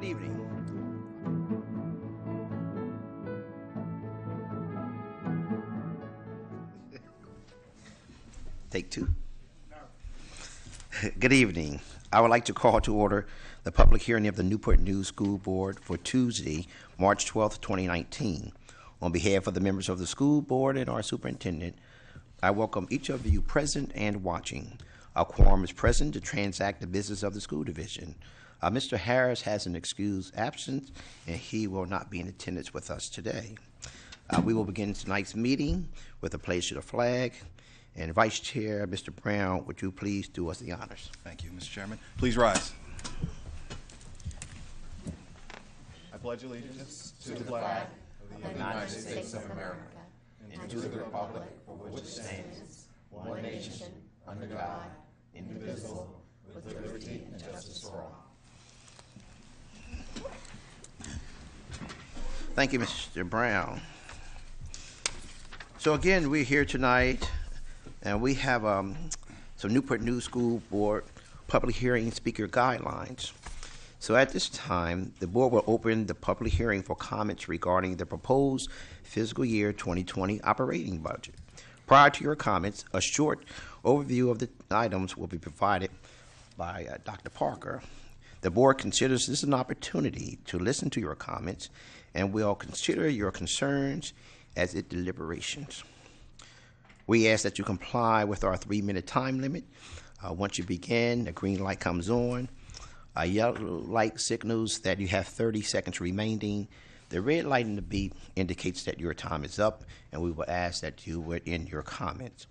Good evening. Take two. Good evening. I would like to call to order the public hearing of the Newport News School Board for Tuesday, March 12th, 2019. On behalf of the members of the school board and our superintendent, I welcome each of you present and watching. Our quorum is present to transact the business of the school division. Mr. Harris has an excused absence, and he will not be in attendance with us today. We will begin tonight's meeting with a pledge to the flag. And Vice Chair, Mr. Brown, would you please do us the honors? Thank you, Mr. Chairman. Please rise. I pledge allegiance to the flag of the United States of America and to the republic for which it stands, one nation, under God, indivisible, with liberty and justice for all. Thank you, Mr. Brown. So again, we're here tonight, and we have some Newport News School Board public hearing speaker guidelines. So at this time, the board will open the public hearing for comments regarding the proposed fiscal year 2020 operating budget. Prior to your comments, a short overview of the items will be provided by Dr. Parker. The board considers this an opportunity to listen to your comments and will consider your concerns as it deliberations. We ask that you comply with our 3-minute time limit. Once you begin, a green light comes on. A yellow light signals that you have 30 seconds remaining. The red light in the beep indicates that your time is up, and we will ask that you would end your comments.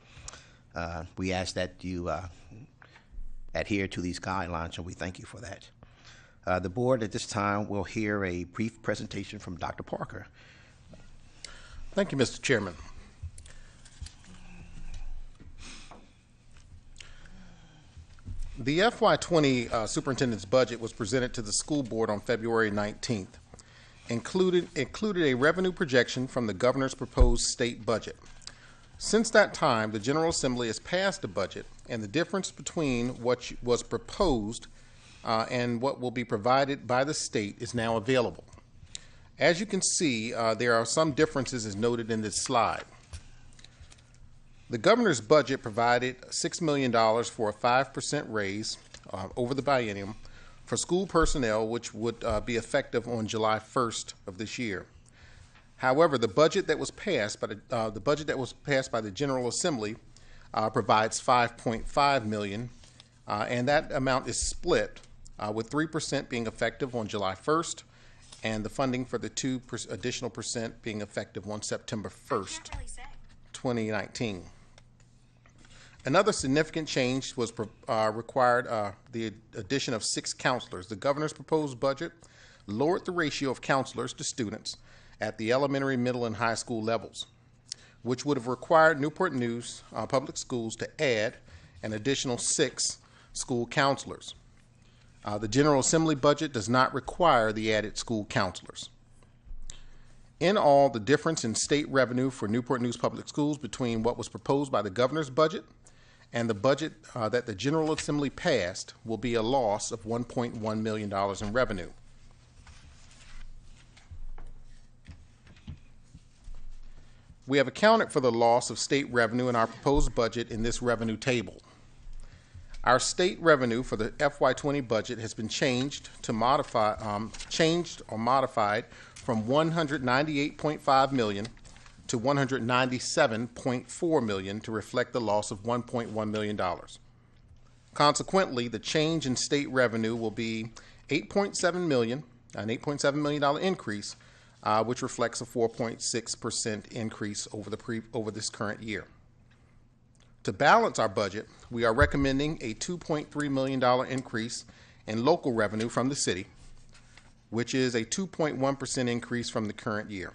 We ask that you adhere to these guidelines, and we thank you for that. The board at this time will hear a brief presentation from Dr. Parker. Thank you, Mr. Chairman. The FY20 superintendent's budget was presented to the school board on February 19th. Included a revenue projection from the governor's proposed state budget. Since that time, the General Assembly has passed a budget, and the difference between what was proposed and what will be provided by the state is now available. As you can see, there are some differences as noted in this slide. The governor's budget provided $6 million for a 5% raise over the biennium for school personnel, which would be effective on July 1st of this year. However, the budget that was passed by the General Assembly provides $5.5 million, and that amount is split with 3% being effective on July 1st, and the funding for the 2 additional percent being effective on September 1st, 2019. Another significant change was required the addition of 6 counselors. The governor's proposed budget lowered the ratio of counselors to students at the elementary, middle, and high school levels, which would have required Newport News Public Schools to add an additional 6 school counselors. The General Assembly budget does not require the added school counselors. In all, the difference in state revenue for Newport News Public Schools between what was proposed by the governor's budget and the budget that the General Assembly passed will be a loss of $1.1 million in revenue. We have accounted for the loss of state revenue in our proposed budget in this revenue table. Our state revenue for the FY20 budget has been changed or modified from $198.5 million to $197.4 million to reflect the loss of $1.1 million. Consequently, the change in state revenue will be $8.7 million, an $8.7 million increase, which reflects a 4.6% increase over this current year. To balance our budget, we are recommending a $2.3 million increase in local revenue from the city, which is a 2.1% increase from the current year.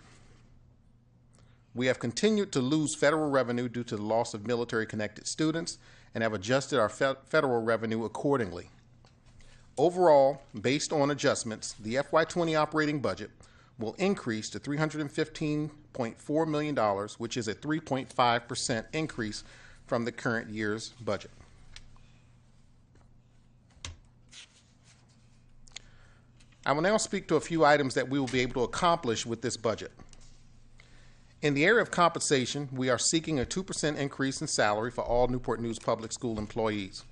We have continued to lose federal revenue due to the loss of military-connected students and have adjusted our federal revenue accordingly. Overall, based on adjustments, the FY20 operating budget will increase to $315.4 million, which is a 3.5% increase from the current year's budget. I will now speak to a few items that we will be able to accomplish with this budget. In the area of compensation, we are seeking a 2% increase in salary for all Newport News Public School employees.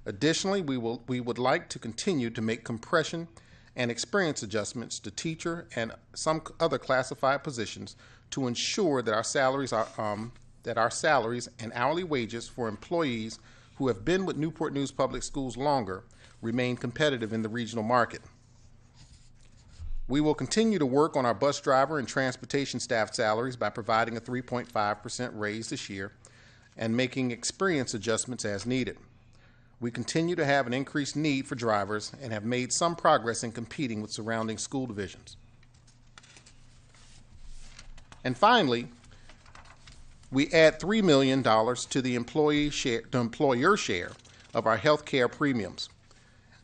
Additionally, we would like to continue to make compression and experience adjustments to teacher and some other classified positions to ensure that our salaries and hourly wages for employees who have been with Newport News Public Schools longer remain competitive in the regional market. We will continue to work on our bus driver and transportation staff salaries by providing a 3.5% raise this year and making experience adjustments as needed. We continue to have an increased need for drivers and have made some progress in competing with surrounding school divisions. And finally, we add $3 million to the employer share of our health care premiums.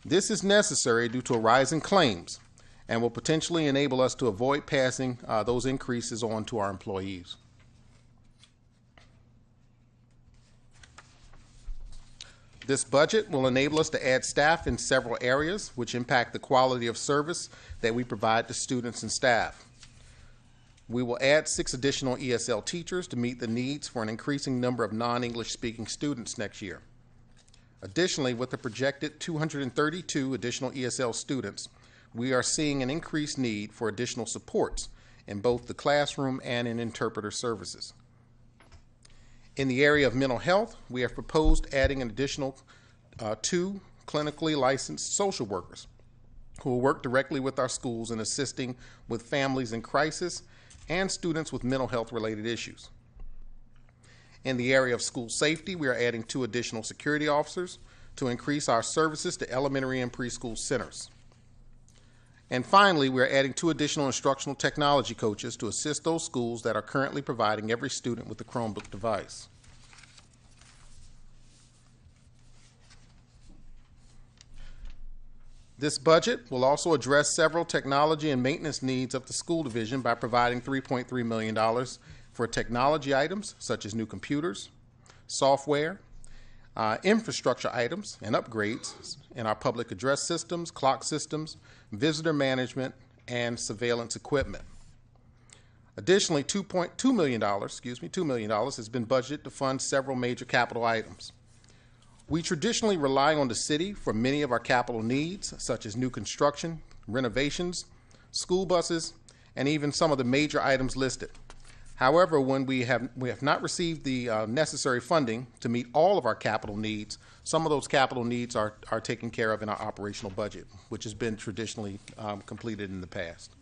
This is necessary due to a rise in claims and will potentially enable us to avoid passing those increases on to our employees. This budget will enable us to add staff in several areas which impact the quality of service that we provide to students and staff. We will add 6 additional ESL teachers to meet the needs for an increasing number of non-English speaking students next year. Additionally, with the projected 232 additional ESL students, we are seeing an increased need for additional supports in both the classroom and in interpreter services. In the area of mental health, we have proposed adding an additional 2 clinically licensed social workers who will work directly with our schools in assisting with families in crisis and students with mental health related issues. In the area of school safety, we are adding 2 additional security officers to increase our services to elementary and preschool centers. And finally, we are adding 2 additional instructional technology coaches to assist those schools that are currently providing every student with a Chromebook device. This budget will also address several technology and maintenance needs of the school division by providing $3.3 million for technology items such as new computers, software, infrastructure items and upgrades in our public address systems, clock systems, visitor management, and surveillance equipment. Additionally, $2 million has been budgeted to fund several major capital items. We traditionally rely on the city for many of our capital needs, such as new construction, renovations, school buses, and even some of the major items listed. However, when we have not received the necessary funding to meet all of our capital needs, some of those capital needs are taken care of in our operational budget, which has been traditionally completed in the past.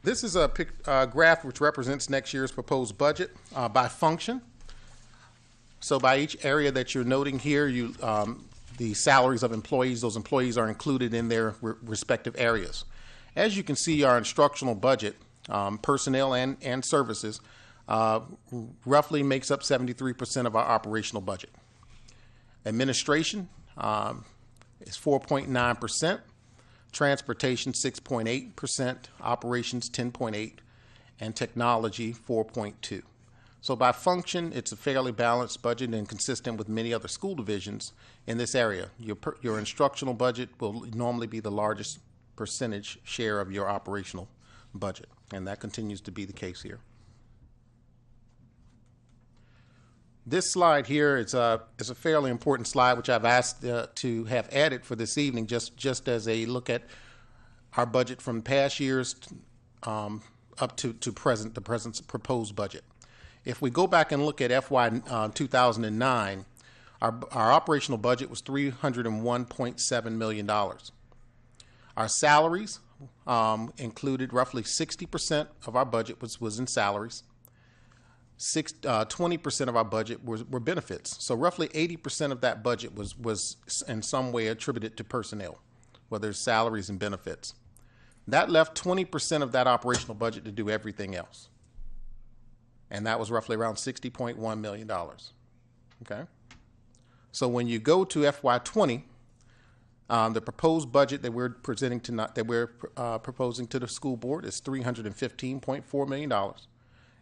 This is a graph which represents next year's proposed budget by function. So by each area that you're noting here, the salaries of employees, those employees are included in their respective areas. As you can see, our instructional budget, personnel and services, roughly makes up 73% of our operational budget. Administration is 4.9%, transportation 6.8%, operations 10.8%, and technology 4.2%. So by function, it's a fairly balanced budget and consistent with many other school divisions in this area. Your instructional budget will normally be the largest percentage share of your operational budget, and that continues to be the case here. This slide here is a fairly important slide, which I've asked to have added for this evening, just as a look at our budget from past years up to the present proposed budget. If we go back and look at FY 2009, our operational budget was $301.7 million. Our salaries included roughly 60% of our budget was in salaries. 20% of our budget were benefits. So roughly 80% of that budget was in some way attributed to personnel, whether it's salaries and benefits. That left 20% of that operational budget to do everything else. And that was roughly around $60.1 million. Okay? So when you go to FY20, the proposed budget that we're presenting tonight, that we're proposing to the school board, is $315.4 million.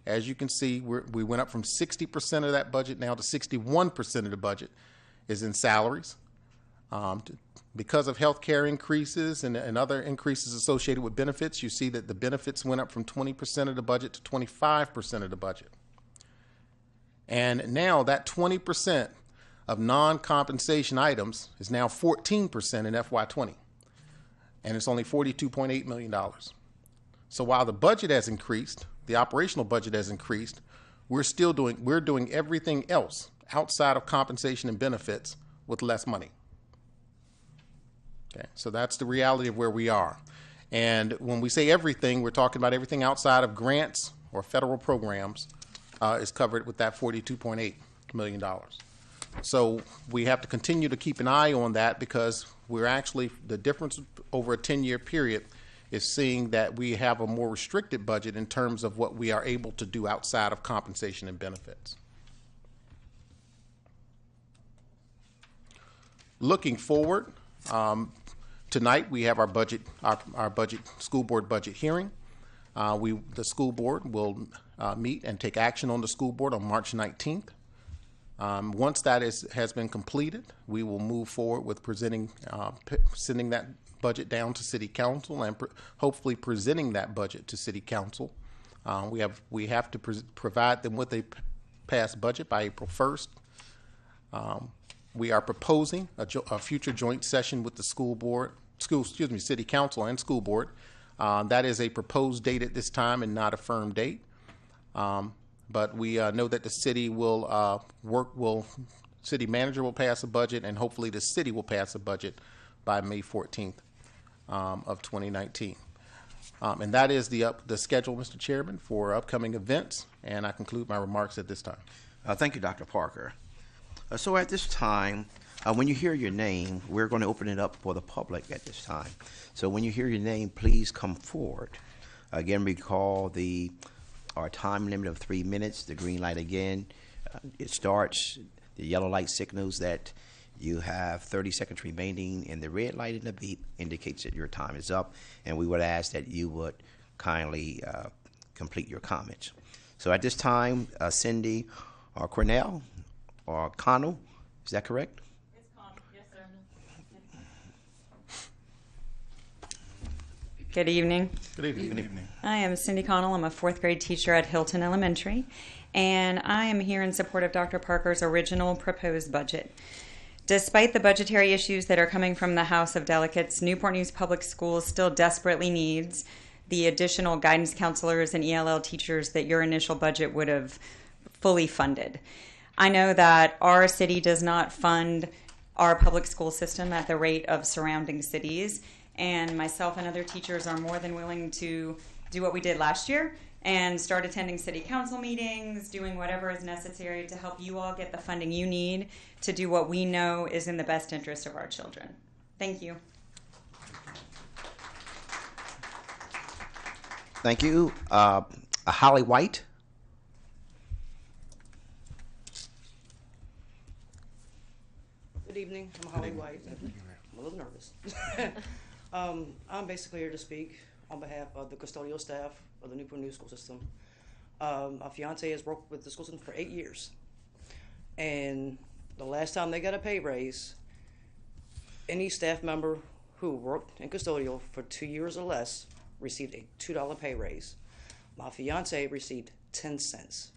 As you can see, we went up from 60% of that budget now to 61% of the budget. is in salaries. Because of healthcare increases and other increases associated with benefits, you see that the benefits went up from 20% of the budget to 25% of the budget. And now that 20% of non-compensation items is now 14% in FY20. And it's only $42.8 million. So while the budget has increased, the operational budget has increased, we're doing everything else outside of compensation and benefits with less money. Okay, so that's the reality of where we are. And when we say everything, we're talking about everything outside of grants or federal programs is covered with that $42.8 million. So we have to continue to keep an eye on that, because we're actually, the difference over a 10-year period is seeing that we have a more restricted budget in terms of what we are able to do outside of compensation and benefits. Looking forward, tonight we have our budget, our budget, school board budget hearing. The school board will meet and take action on the school board on March 19th. Once that has been completed, we will move forward with presenting, sending that budget down to City Council and hopefully presenting that budget to City Council. We have to provide them with a passed budget by April 1st. We are proposing a future joint session with the City Council and school board. That is a proposed date at this time and not a firm date. But we know that the city will city manager will pass a budget, and hopefully the city will pass a budget by May 14th of 2019. And that is the schedule, Mr. Chairman, for upcoming events, and I conclude my remarks at this time. Thank you, Dr. Parker. So at this time, when you hear your name, we're going to open it up for the public at this time. So when you hear your name, please come forward. Again, recall our time limit of 3 minutes, the green light again. It starts, the yellow light signals that you have 30 seconds remaining, and the red light in the beep indicates that your time is up, and we would ask that you would kindly complete your comments. So at this time, Cindy or Cornell or Connell, is that correct? It's Connell, yes, sir. Good evening. Good evening. Good evening. I am Cindy Connell. I'm a fourth grade teacher at Hilton Elementary, and I am here in support of Dr. Parker's original proposed budget. Despite the budgetary issues that are coming from the House of Delegates, Newport News Public Schools still desperately needs the additional guidance counselors and ELL teachers that your initial budget would have fully funded. I know that our city does not fund our public school system at the rate of surrounding cities, and myself and other teachers are more than willing to do what we did last year and start attending city council meetings, doing whatever is necessary to help you all get the funding you need to do what we know is in the best interest of our children. Thank you. Thank you. Holly White. Good evening. I'm Holly White. I'm a little nervous. I'm basically here to speak on behalf of the custodial staff of the Newport News School System. My fiance has worked with the school system for 8 years. And the last time they got a pay raise, any staff member who worked in custodial for 2 years or less received a $2 pay raise. My fiance received 10 cents.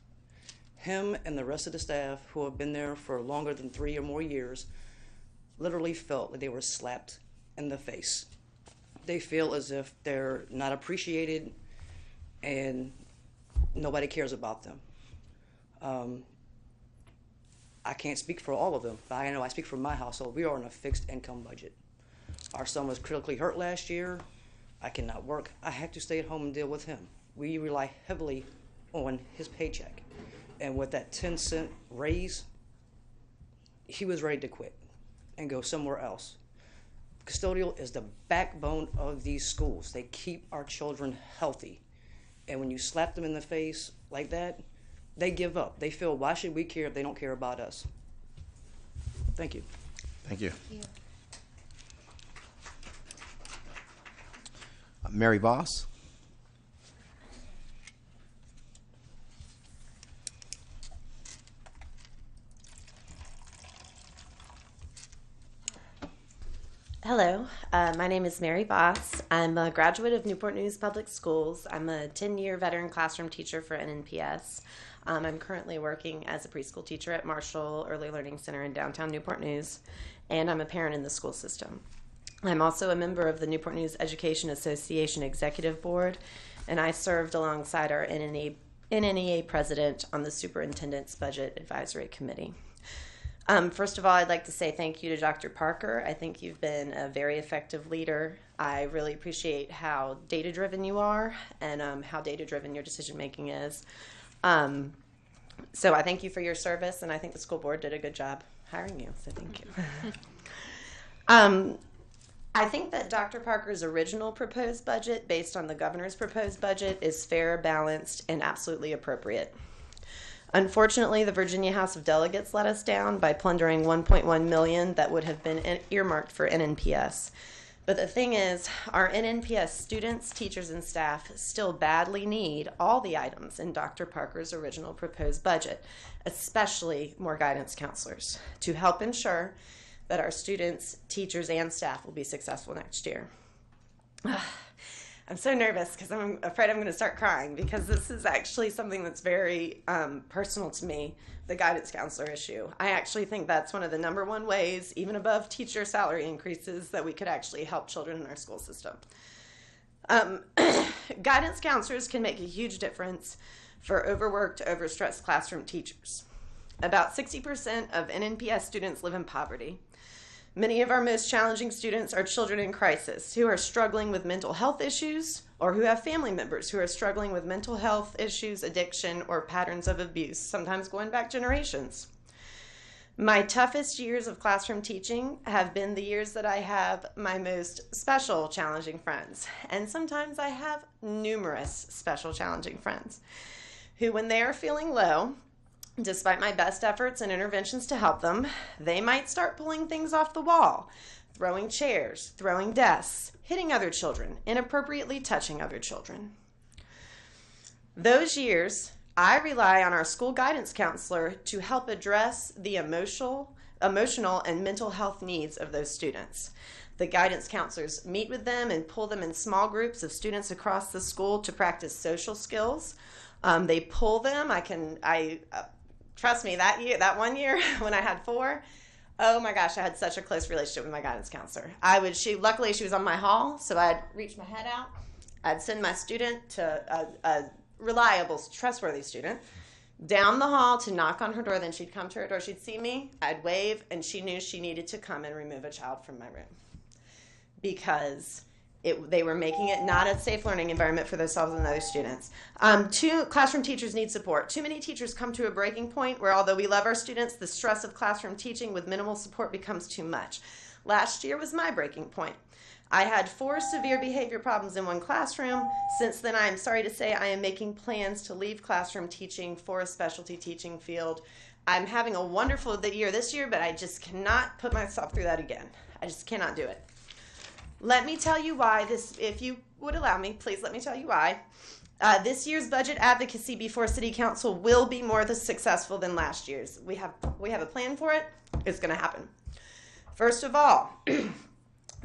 Him and the rest of the staff who have been there for longer than 3 or more years literally felt that they were slapped in the face. They feel as if they're not appreciated and nobody cares about them. I can't speak for all of them, but I know I speak for my household. We are on a fixed income budget. Our son was critically hurt last year. I cannot work. I have to stay at home and deal with him. We rely heavily on his paycheck. And with that 10-cent raise, he was ready to quit and go somewhere else. Custodial is the backbone of these schools. They keep our children healthy. And when you slap them in the face like that, they give up. They feel, why should we care if they don't care about us? Thank you. Thank you. Mary Voss. Hello, my name is Mary Voss. I'm a graduate of Newport News Public Schools. I'm a 10-year veteran classroom teacher for NNPS. I'm currently working as a preschool teacher at Marshall Early Learning Center in downtown Newport News, and I'm a parent in the school system. I'm also a member of the Newport News Education Association Executive Board, and I served alongside our NNEA president on the Superintendent's Budget Advisory Committee. First of all, I'd like to say thank you to Dr. Parker. I think you've been a very effective leader. I really appreciate how data-driven you are and how data-driven your decision-making is. So I thank you for your service, and I think the school board did a good job hiring you, so thank you. I think that Dr. Parker's original proposed budget, based on the governor's proposed budget, is fair, balanced, and absolutely appropriate. Unfortunately, the Virginia House of Delegates let us down by plundering $1.1 million that would have been earmarked for NNPS. But the thing is, our NNPS students, teachers, and staff still badly need all the items in Dr. Parker's original proposed budget, especially more guidance counselors, to help ensure that our students, teachers, and staff will be successful next year. I'm so nervous because I'm afraid I'm going to start crying because this is actually something that's very personal to me, the guidance counselor issue. I actually think that's one of the #1 ways, even above teacher salary increases, that we could actually help children in our school system. Guidance counselors can make a huge difference for overworked, overstressed classroom teachers. About 60% of NNPS students live in poverty. Many of our most challenging students are children in crisis who are struggling with mental health issues or who have family members who are struggling with mental health issues, addiction, or patterns of abuse, sometimes going back generations. My toughest years of classroom teaching have been the years that I have my most special challenging friends. And sometimes I have numerous special challenging friends who, when they are feeling low, despite my best efforts and interventions to help them, they might start pulling things off the wall, throwing chairs, throwing desks, hitting other children, inappropriately touching other children. Those years, I rely on our school guidance counselor to help address the emotional and mental health needs of those students. The guidance counselors meet with them and pull them in small groups of students across the school to practice social skills. They pull them. Trust me, that one year when I had 4, oh my gosh, I had such a close relationship with my guidance counselor. Luckily she was on my hall, so I'd reach my head out. I'd send my student to a reliable, trustworthy student down the hall to knock on her door. Then she'd come to her door, she'd see me, I'd wave, and she knew she needed to come and remove a child from my room because they were making it not a safe learning environment for themselves and other students. Classroom teachers need support. Too many teachers come to a breaking point where, although we love our students, the stress of classroom teaching with minimal support becomes too much. Last year was my breaking point. I had 4 severe behavior problems in one classroom. Since then, I am sorry to say I am making plans to leave classroom teaching for a specialty teaching field. I'm having a wonderful year this year, but I just cannot put myself through that again. I just cannot do it. Let me tell you why if you would allow me, please let me tell you why. This year's budget advocacy before City Council will be more successful than last year's. We have a plan for it. It's going to happen. First of all,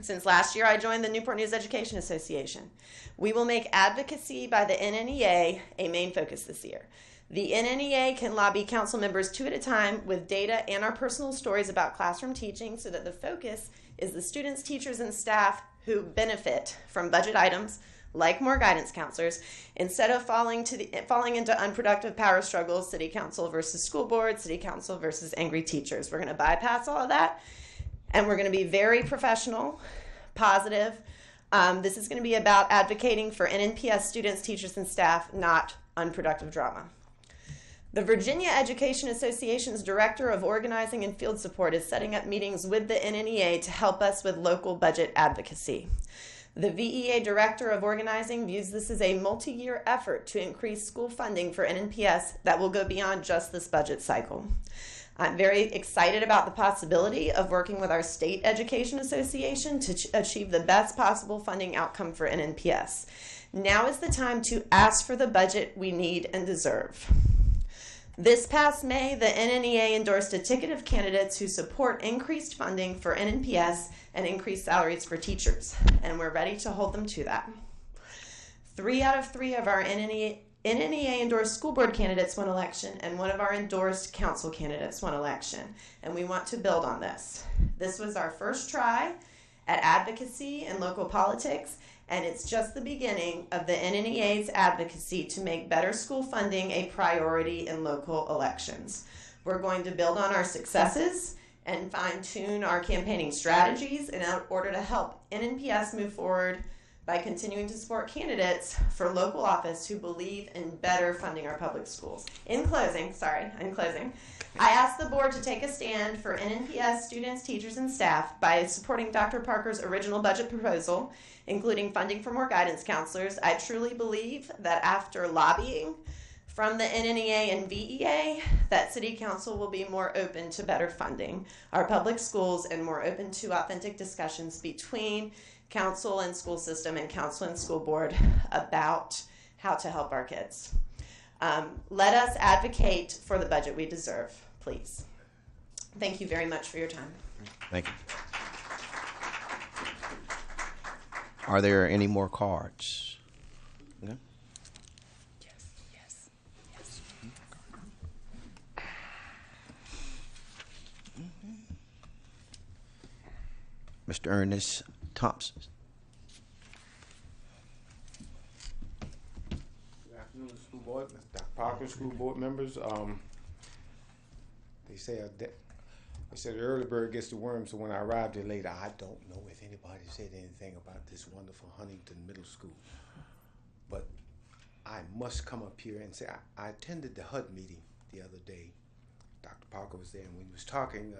since last year I joined the Newport News Education Association, we will make advocacy by the NNEA a main focus this year. The NNEA can lobby council members 2 at a time with data and our personal stories about classroom teaching so that the focus is the students, teachers, and staff who benefit from budget items like more guidance counselors instead of falling into unproductive power struggles, city council versus school board, city council versus angry teachers. We're going to bypass all of that, and we're going to be very professional, positive. This is going to be about advocating for NNPS students, teachers, and staff, not unproductive drama. The Virginia Education Association's Director of Organizing and Field Support is setting up meetings with the NNEA to help us with local budget advocacy. The VEA Director of Organizing views this as a multi-year effort to increase school funding for NNPS that will go beyond just this budget cycle. I'm very excited about the possibility of working with our State Education Association to achieve the best possible funding outcome for NNPS. Now is the time to ask for the budget we need and deserve. This past May, the NNEA endorsed a ticket of candidates who support increased funding for NNPS and increased salaries for teachers, and we're ready to hold them to that. 3 out of 3 of our NNEA endorsed school board candidates won election, and 1 of our endorsed council candidates won election, and we want to build on this. This was our first try at advocacy in local politics, and it's just the beginning of the NNEA's advocacy to make better school funding a priority in local elections. We're going to build on our successes and fine-tune our campaigning strategies in order to help NNPS move forward by continuing to support candidates for local office who believe in better funding our public schools. In closing, I ask the board to take a stand for NNPS students, teachers, and staff by supporting Dr. Parker's original budget proposal, including funding for more guidance counselors. I truly believe that after lobbying from the NNEA and VEA, that City Council will be more open to better funding our public schools and more open to authentic discussions between council and school system and council and school board about how to help our kids. Let us advocate for the budget we deserve, please. Thank you very much for your time. Thank you. Are there any more cards? No? Yes. Mr. Ernest Thompson. Good afternoon, school board, Dr. Parker, school board members. They say the early bird gets the worm, so when I arrived here later, I don't know if anybody said anything about this wonderful Huntington Middle School. But I must come up here and say I attended the HUD meeting the other day. Dr. Parker was there, and when he was talking,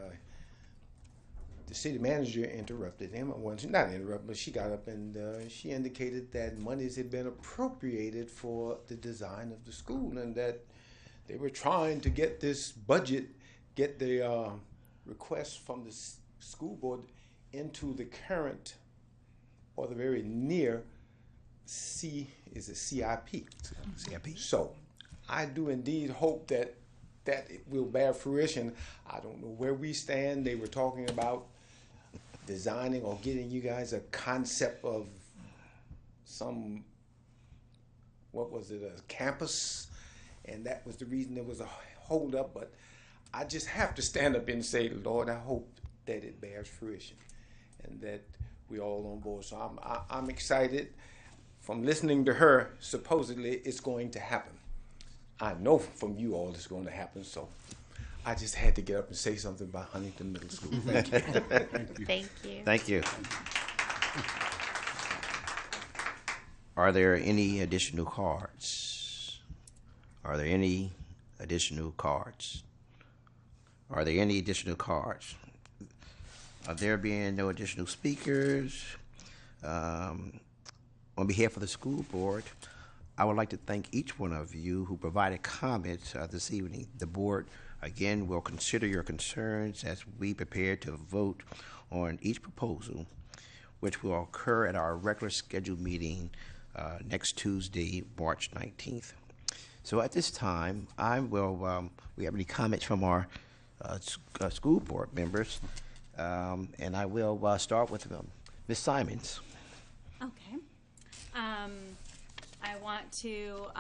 the city manager interrupted him. Well, not interrupted, but she got up and she indicated that monies had been appropriated for the design of the school, and that they were trying to get this budget, get the request from the school board into the current or the very near CIP. CIP. So I do indeed hope that it will bear fruition. I don't know where we stand. They were talking about designing or getting you guys a concept of some, what was it, a campus, and that was the reason there was a hold up. But I just have to stand up and say, Lord, I hope that it bears fruition and that we're all on board. So I'm excited. From listening to her, supposedly it's going to happen. I know from you all it's going to happen, so I just had to get up and say something about Huntington Middle School. Thank you. Thank you. Thank you. Are there any additional cards? Are there any additional cards? Are there any additional cards? There being no additional speakers, on behalf of the school board, I would like to thank each one of you who provided comments this evening. The board, again, will consider your concerns as we prepare to vote on each proposal, which will occur at our regular scheduled meeting next Tuesday, March 19th. So at this time, we have any comments from our school board members, and I will start with Ms. Simons. Okay. I want to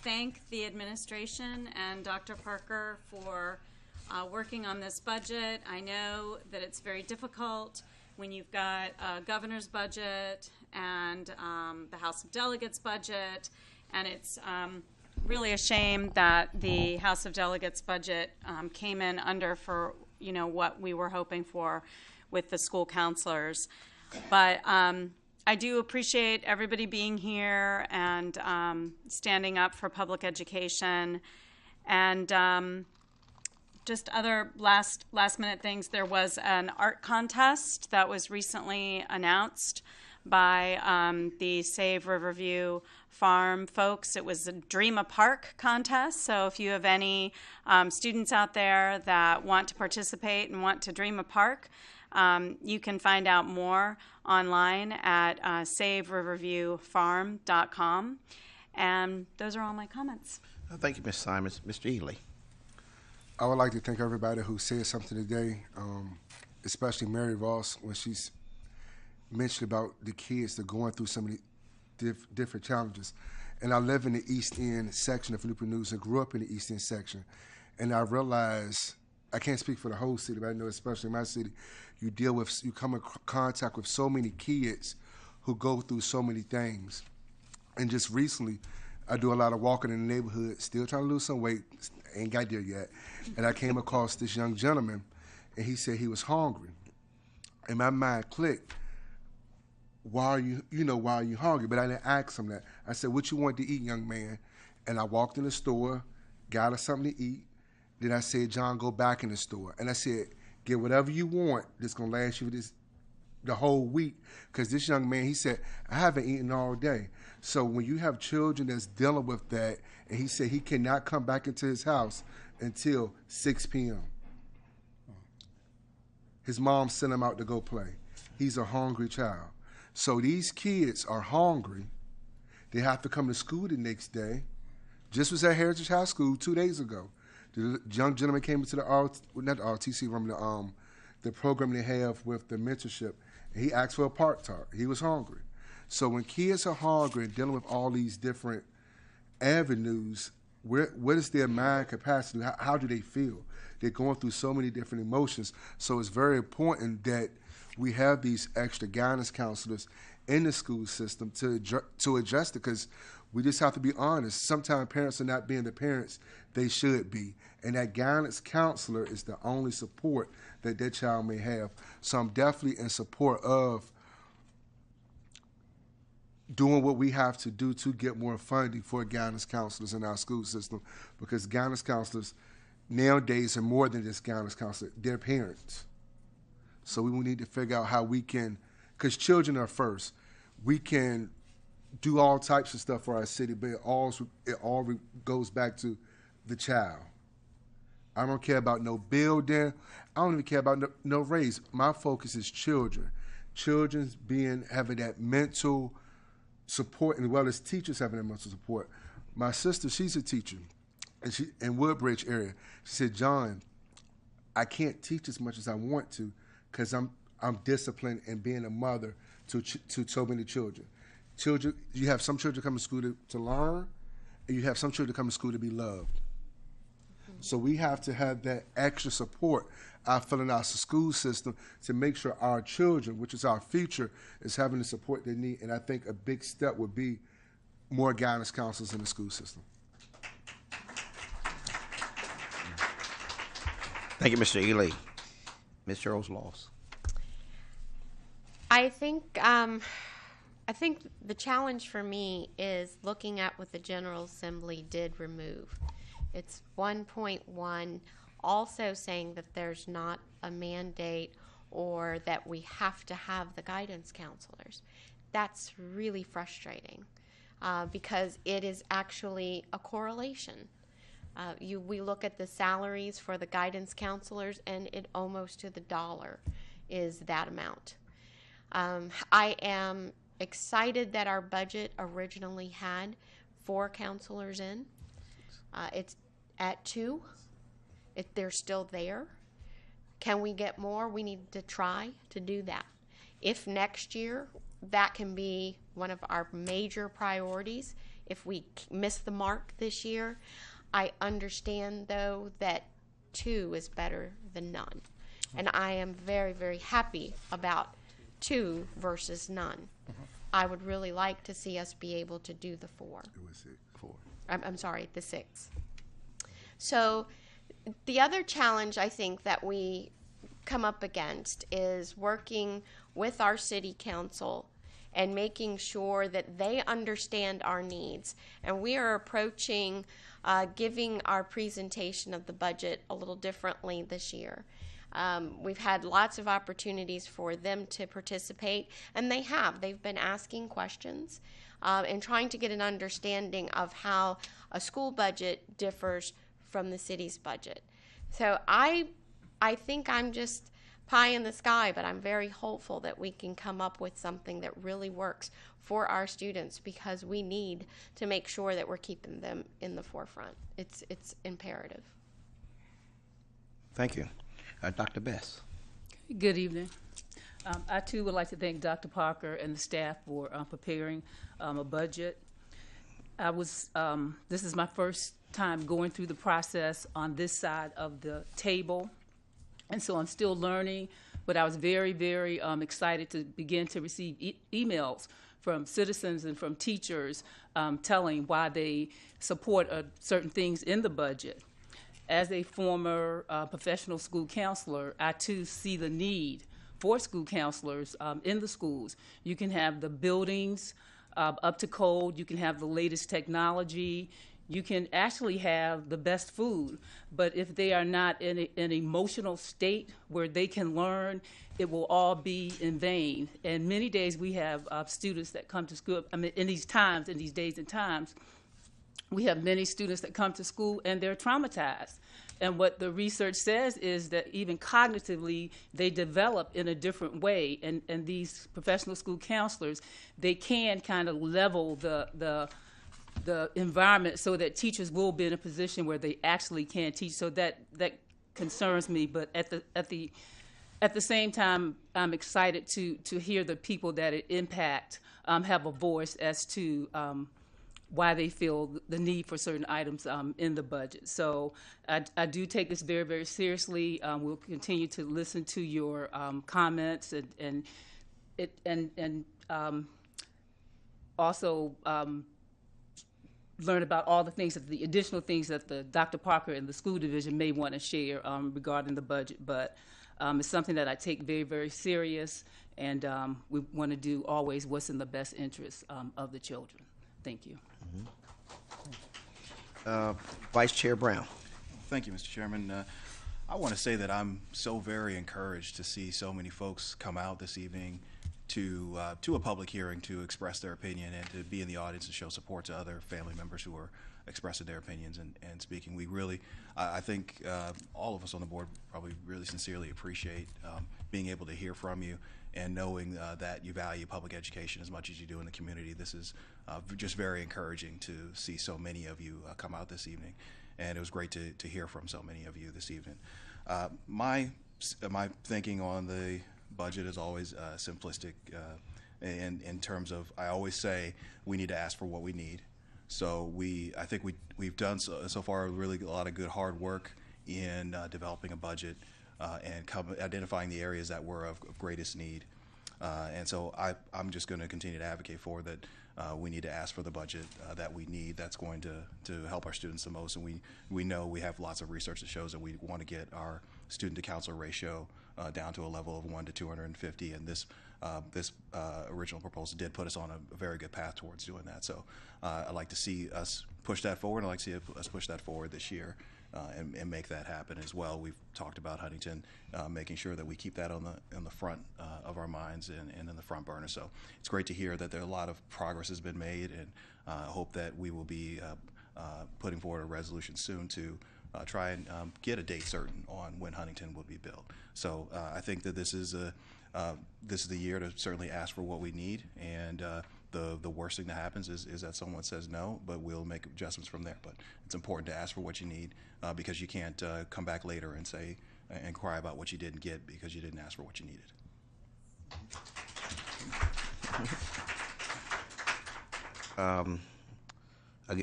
thank the administration and Dr. Parker for working on this budget. I know that it's very difficult when you've got a governor's budget and the House of Delegates budget, and it's really a shame that the House of Delegates budget came in under for what we were hoping for with the school counselors. But I do appreciate everybody being here and standing up for public education. And just other last minute things, there was an art contest that was recently announced by the Save Riverview Farm folks. It was a Dream a Park contest. So if you have any students out there that want to participate and want to dream a park, you can find out more online at saveriverviewfarm.com. And those are all my comments. Thank you, Ms. Simons. Mr. Ely. I would like to thank everybody who said something today, especially Mary Ross when she's mentioned about the kids that are going through so many different challenges. And I live in the East End section of Newport News and grew up in the East End section. And I realized, I can't speak for the whole city, but I know especially in my city, you come in contact with so many kids who go through so many things. And just recently, I do a lot of walking in the neighborhood, still trying to lose some weight, ain't got there yet. And I came across this young gentleman, and he said he was hungry. And my mind clicked, why are you hungry? But I didn't ask him that. I said, what you want to eat, young man? And I walked in the store, got us something to eat. Then I said, John, go back in the store. And I said, get whatever you want that's going to last you the whole week. Because this young man, he said, I haven't eaten all day. So when you have children that's dealing with that, and he said he cannot come back into his house until 6 p.m. His mom sent him out to go play. He's a hungry child. So these kids are hungry. They have to come to school the next day. Just was at Heritage High School 2 days ago. The young gentleman came into the RTC room, the program they have with the mentorship, and he asked for a Pop-Tart. He was hungry. So when kids are hungry and dealing with all these different avenues, what is their mind capacity? How do they feel? They're going through so many different emotions. So it's very important that we have these extra guidance counselors in the school system to address it, because we just have to be honest. Sometimes parents are not being the parents they should be, and that guidance counselor is the only support that their child may have. So I'm definitely in support of doing what we have to do to get more funding for guidance counselors in our school system, because guidance counselors nowadays are more than just guidance counselors. They're parents. So we will need to figure out how we can, because children are first. We can do all types of stuff for our city, but it all goes back to the child. I don't care about no building. I don't even care about no raise. My focus is children. Children's having that mental support, and as well as teachers having that mental support. My sister, she's a teacher, and she in Woodbridge area. She said, John, I can't teach as much as I want to because I'm disciplined and being a mother to so many children. Children, you have some children come to school to learn, and you have some children come to school to be loved. So we have to have that extra support, I feel, in our school system to make sure our children, which is our future, is having the support they need. And I think a big step would be more guidance counselors in the school system. Thank you, Mr. Ely. Ms. Charles Laws. I think the challenge for me is looking at what the General Assembly did remove. It's 1.1, also saying that there's not a mandate or that we have to have the guidance counselors. That's really frustrating because it is actually a correlation. We look at the salaries for the guidance counselors, and it almost to the dollar is that amount. I am excited that our budget originally had 4 counselors in. It's at 2. They're still there. Can we get more? We need to try to do that. If next year, that can be one of our major priorities. If we miss the mark this year, I understand, though, that 2 is better than none. And I am very, very happy about 2 versus none. I would really like to see us be able to do the 4. It was 4. I'm sorry, the 6. So the other challenge I think that we come up against is working with our city council and making sure that they understand our needs. And we are approaching giving our presentation of the budget a little differently this year. We've had lots of opportunities for them to participate, and they have. They've been asking questions and trying to get an understanding of how a school budget differs from the city's budget. So I think I'm just pie in the sky, but I'm very hopeful that we can come up with something that really works for our students, because we need to make sure that we're keeping them in the forefront. It's imperative. Thank you. Dr. Best. Good evening. I too would like to thank Dr. Parker and the staff for preparing a budget. This is my first time going through the process on this side of the table, and so I'm still learning, but I was very, very excited to begin to receive emails from citizens and from teachers telling why they support certain things in the budget. As a former professional school counselor, I too see the need for school counselors in the schools. You can have the buildings up to code, you can have the latest technology, you can actually have the best food, but if they are not in an emotional state where they can learn, it will all be in vain. And many days we have students that come to school, I mean, in these days and times, we have many students that come to school and they're traumatized. And what the research says is that even cognitively, they develop in a different way. And these professional school counselors, they can kind of level the environment so that teachers will be in a position where they actually can teach. So that concerns me. But at the same time, I'm excited to hear the people that it impact have a voice as to why they feel the need for certain items in the budget. So I do take this very, very seriously. We'll continue to listen to your comments and also learn about all the things, the additional things that the Dr. Parker and the school division may want to share regarding the budget. But it's something that I take very, very serious, and we want to do always what's in the best interest of the children. Thank you. Vice Chair Brown. Thank you, Mr. Chairman. I want to say that I'm so very encouraged to see so many folks come out this evening to a public hearing to express their opinion and to be in the audience and show support to other family members who are expressing their opinions and speaking. We really, I think all of us on the board probably really sincerely appreciate being able to hear from you and knowing that you value public education as much as you do in the community. This is just very encouraging to see so many of you come out this evening, and it was great to hear from so many of you this evening. My thinking on the budget is always simplistic in terms of, I always say we need to ask for what we need. So I think we've done so far really a lot of good hard work in developing a budget and identifying the areas that were of greatest need. And so I'm just going to continue to advocate for that. We need to ask for the budget that we need that's going to help our students the most. And we know we have lots of research that shows that we want to get our student to counselor ratio down to a level of 1 to 250. And this original proposal did put us on a very good path towards doing that. So I'd like to see us push that forward. I'd like to see us push that forward this year. And make that happen as well. We've talked about Huntington, making sure that we keep that on the front of our minds and in the front burner. So it's great to hear that there a lot of progress has been made, and I hope that we will be putting forward a resolution soon to try and get a date certain on when Huntington will be built. So I think that this is the year to certainly ask for what we need, and the worst thing that happens is that someone says no, but we'll make adjustments from there. But it's important to ask for what you need because you can't come back later and say and cry about what you didn't get because you didn't ask for what you needed.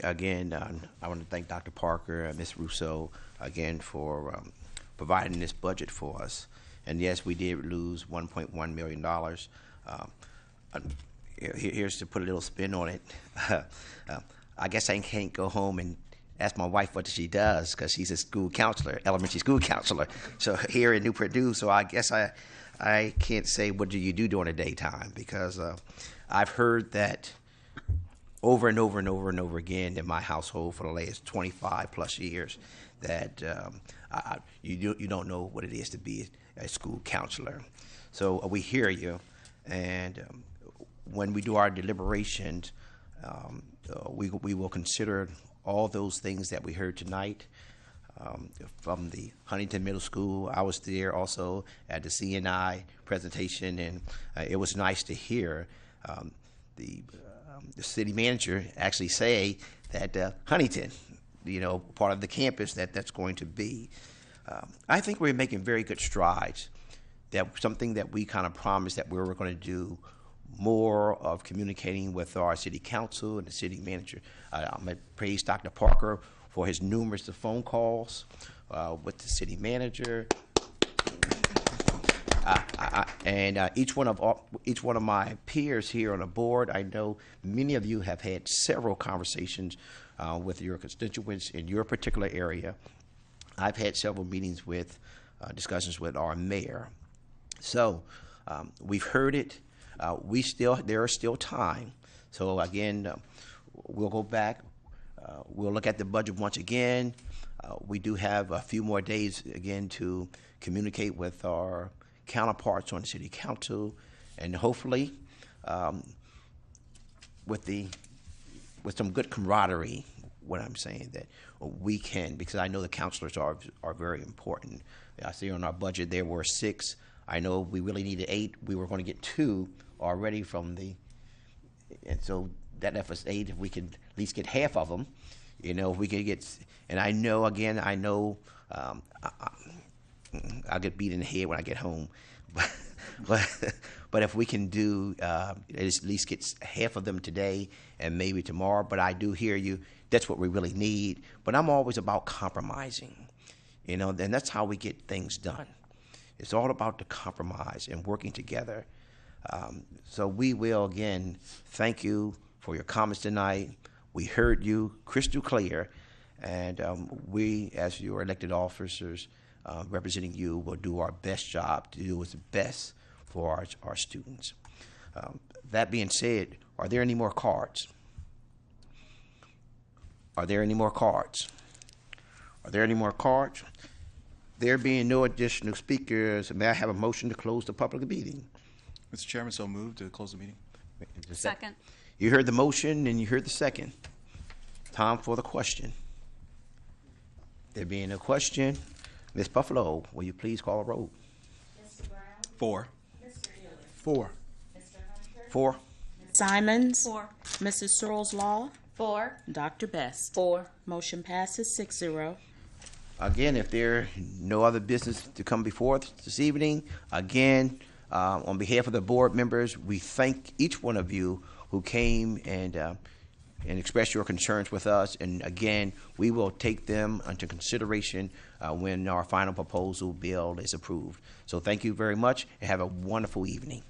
Again, I want to thank Dr. Parker and Ms. Russo again for providing this budget for us. And yes, we did lose $1.1 million. Here's to put a little spin on it. I guess I can't go home and ask my wife what she does because she's a school counselor, elementary school counselor. So here in Newport News, so I guess I can't say what do you do during the daytime because I've heard that over and over and over and over again in my household for the last 25 plus years that you don't know what it is to be a school counselor. So we hear you, and when we do our deliberations, we will consider all those things that we heard tonight from the Huntington Middle School. I was there also at the CNI presentation, and it was nice to hear the city manager actually say that Huntington, part of the campus that's going to be. I think we're making very good strides. That something that we kind of promised that we were going to do more of communicating with our city council and the city manager. I'm going to praise Dr. Parker for his numerous phone calls with the city manager. And each one of my peers here on the board, I know many of you have had several conversations with your constituents in your particular area. I've had several meetings with discussions with our mayor. So we've heard it. There is still time. So again, we'll go back. We'll look at the budget once again. We do have a few more days again to communicate with our counterparts on the city council, and hopefully with some good camaraderie, what I'm saying, that we can, because I know the counselors are very important. I see on our budget there were 6. I know we really needed 8. We were going to get 2 already and so that left us 8. If we could at least get half of them, if we could get, and I know I'll get beat in the head when I get home, but if we can do at least get half of them today and maybe tomorrow, but I do hear you, that's what we really need. But I'm always about compromising, and that's how we get things done. It's all about the compromise and working together. So we will, again, thank you for your comments tonight. We heard you crystal clear, and we, as your elected officers representing you, will do our best job to do what's best for our students. That being said, are there any more cards? Are there any more cards? Are there any more cards? There being no additional speakers, may I have a motion to close the public meeting? Mr. Chairman, so moved to close the meeting. Second. You heard the motion and you heard the second. Time for the question. There being a question, Ms. Buffalo, will you please call a roll? Mr. Brown? 4. Mr. Ely? 4. Mr. Hunter? 4. Simons? 4. Mrs. Searles Law? 4. Dr. Best? 4. Motion passes 6-0. Again, if there are no other business to come before us this evening, again, on behalf of the board members, we thank each one of you who came and expressed your concerns with us. And again, we will take them into consideration when our final proposal bill is approved. So thank you very much and have a wonderful evening.